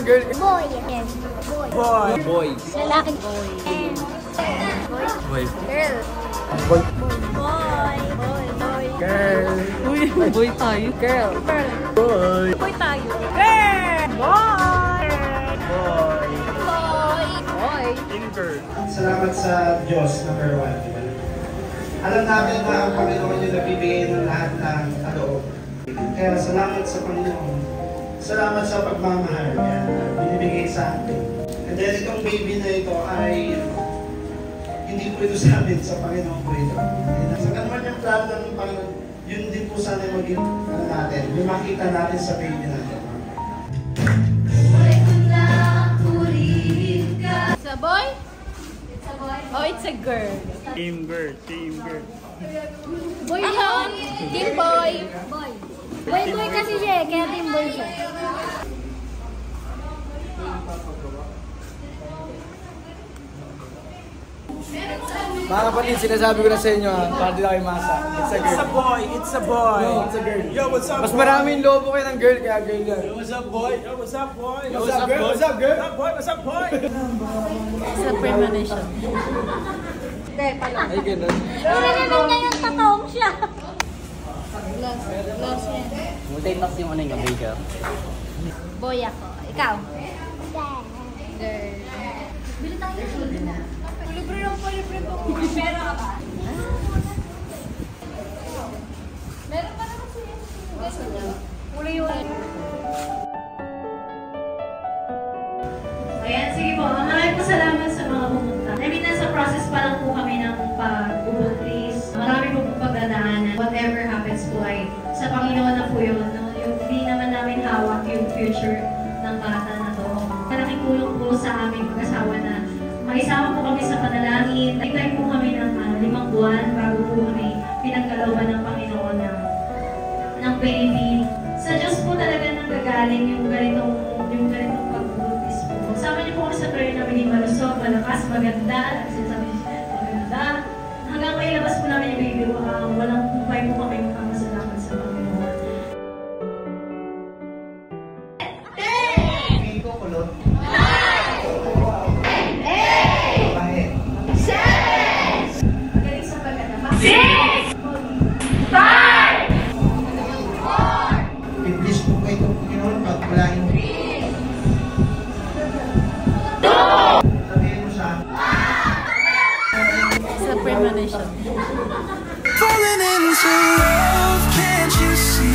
girl? Boy. Yes. Boy. Boy. Boy. Lalaking boy. And Boy. girl. Boy. Boy. Boy. Boy. Girl. Uy, boy tayo. Girl. Girl. Boy. Boy tayo. Girl. Boy. Boy. Boy. Boy. In girl. Salamat sa Diyos, number one. Alam natin na ang Panginoon yung nagbibigay ng lahat ng kaloob. Kaya salamat sa Panginoon. Salamat sa pagmamahal niya na binibigay sa atin. And then itong baby na ito ay hindi po ito sa amin, sa Panginoon po ito. Sa kanuman yung plano ng Panginoon, yun din po sana yung maging natin. Yung makita natin sa baby natin. It's a boy? It's a boy? Oh, it's a girl. Team girl. Team girl. Boy yun. Team boy. Boy. Boy kasi siya eh, kaya team boy siya. Mga kapatid, sinasabi ko na sa inyo para di na kayo masa. It's a girl. It's a boy. It's a boy. No, it's a girl. Yo, what's up, Mas boy? maraming lobo kayo ng girl, kaya girl yan. Yo, what's up, boy? Yo, what's up, boy? Yo, what's up, girl? What's up, girl? What's up, boy? What's up, boy? Sa premonition. Hindi, pala. Ay, ganun. Nire-reveal niya yung totoong siya. Gloss yan. Multi-tax yung ano yung makeup. Boy ako. Ikaw? Girl. Bili tayo. Libre lang po, libre po. Pera ka ba? Meron pa naman siya. Uli-uli. Ayan, sige po. Maraming po salamat sa mga pumunta. I mean, nasa process pa lang po kami ng pag-umplis. Marami po po pagdadaanan. Whatever happens po ay sa Panginoon na po yun. No? Yung hindi naman namin hawak yung future ng bata na to. Malaking tulong po sa aming mag-asawa na maisama po kami sa panalangin. Nagtay po kami ng 5 buwan bago po kami pinagkalooban ng Panginoon ng baby. Sa Diyos po talaga nanggagaling yung ganitong pag-umplis po. Sama niyo po kami sa prayer na maging malusog, malakas, maganda. Sinasabi niyo, maganda. Hanggang mailabas po namin yung baby, walang upay po kami magpamasalamat sa Panginoon. Baby ko, kulot. Magaling sa pagkatama. I-bless po kayo itong Panginoon pag malahin mo. Sabihin mo siya. Sa premonition. Falling into love, can't you see?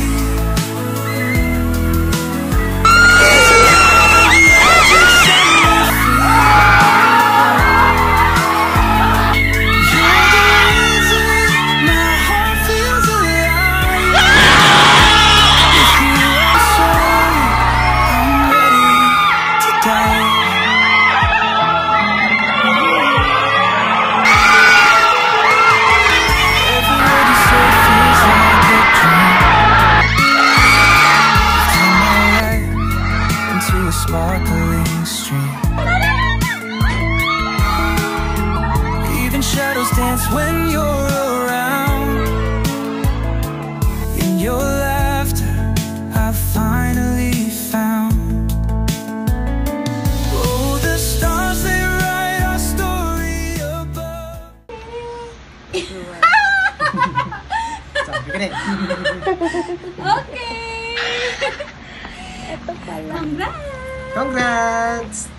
Sparkling stream. Even shadows dance when you're around. In your laughter, I finally found. Oh, the stars, they write our story above. Sabi ka rin. Okay! Ito pala. Congrats! Congrats!